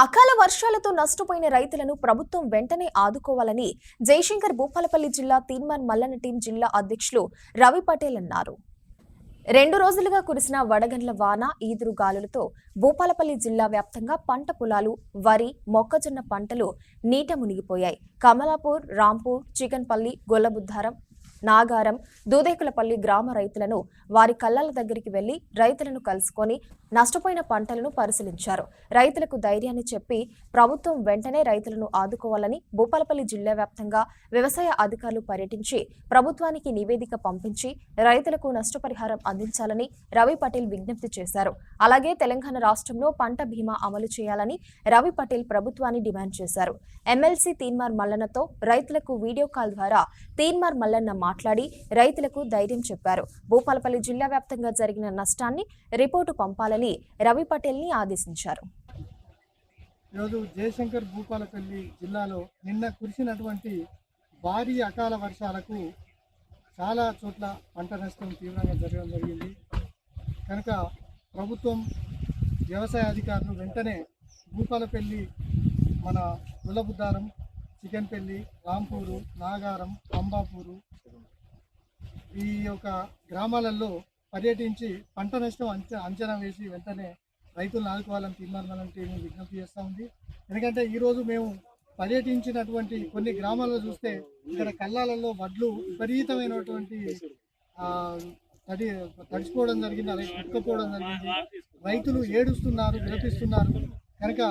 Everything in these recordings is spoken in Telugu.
అకాల వర్షాలతో నష్టపోయిన రైతులను ప్రభుత్వం వెంటనే ఆదుకోవాలని జయశంకర్ భూపాలపల్లి జిల్లా తీన్మార్ మల్లన్న టీం జిల్లా అధ్యక్షులు రవి పటేల్ అన్నారు. 2 రోజులుగా కురిసిన వడగండ్ల వాన, ఈదురు గాలులతో భూపాలపల్లి జిల్లా వ్యాప్తంగా పంట పొలాలు, వరి, మొక్కజొన్న పంటలు నీట మునిగిపోయాయి. కమలాపూర్, రాంపూర్, చికన్పల్లి, గొల్లబుద్దారం, నాగారం, దూదేకులపల్లి గ్రామ రైతులను వారి కళ్ళల దగ్గరికి వెళ్లి రైతులను కలుసుకొని నష్టపోయిన పంటలను పరిశీలించారు. రైతులకు ధైర్యాన్ని చెప్పి ప్రభుత్వం వెంటనే రైతులను ఆదుకోవాలని భూపాలపల్లి జిల్లా వ్యాప్తంగా వ్యవసాయ అధికారులు పర్యటించి ప్రభుత్వానికి నివేదిక పంపించి రైతులకు నష్టపరిహారం అందించాలని రవి పటేల్ విజ్ఞప్తి చేశారు. అలాగే తెలంగాణ రాష్ట్రంలో పంట బీమా అమలు చేయాలని రవి పటేల్ ప్రభుత్వాన్ని డిమాండ్ చేశారు. ఎమ్మెల్సీ తీన్మార్ మల్లన్నతో రైతులకు వీడియో కాల్ ద్వారా తీన్మార్ మల్లన్న మాట్లాడి రైతులకు ధైర్యం చెప్పారు. భూపాలపల్లి జిల్లా వ్యాప్తంగా జరిగిన నష్టాన్ని రిపోర్టు పంపాలని రవి పటేల్ ని ఆదేశించారు. ఈరోజు జయశంకర్ భూపాలపల్లి జిల్లాలో నిన్న కురిసినటువంటి భారీ అకాల వర్షాలకు చాలా చోట్ల పంట నష్టం తీవ్రంగా జరగడం జరిగింది. కనుక ప్రభుత్వం, వ్యవసాయ అధికారులు వెంటనే భూపాలపల్లి, మన గొల్లబుద్దారం, చికన్పల్లి, రాంపూరు, నాగారం, అంబాపూరు ఈ యొక్క గ్రామాలలో పర్యటించి పంట నష్టం అంచనా వేసి వెంటనే రైతులను ఆదుకోవాలని తీర్మానం విజ్ఞప్తి చేస్తూ ఉంది. ఎందుకంటే ఈరోజు మేము పర్యటించినటువంటి కొన్ని గ్రామాల్లో చూస్తే ఇక్కడ కళ్ళాలలో వడ్లు విపరీతమైనటువంటి తడిచిపోవడం జరిగింది, అలాగే కుట్టుకపోవడం జరిగింది. రైతులు ఏడుస్తున్నారు, విలపిస్తున్నారు. కనుక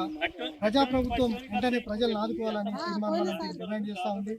ప్రజాప్రభుత్వం వెంటనే ప్రజలను ఆదుకోవాలని తీర్మానం డిమాండ్ చేస్తూ ఉంది.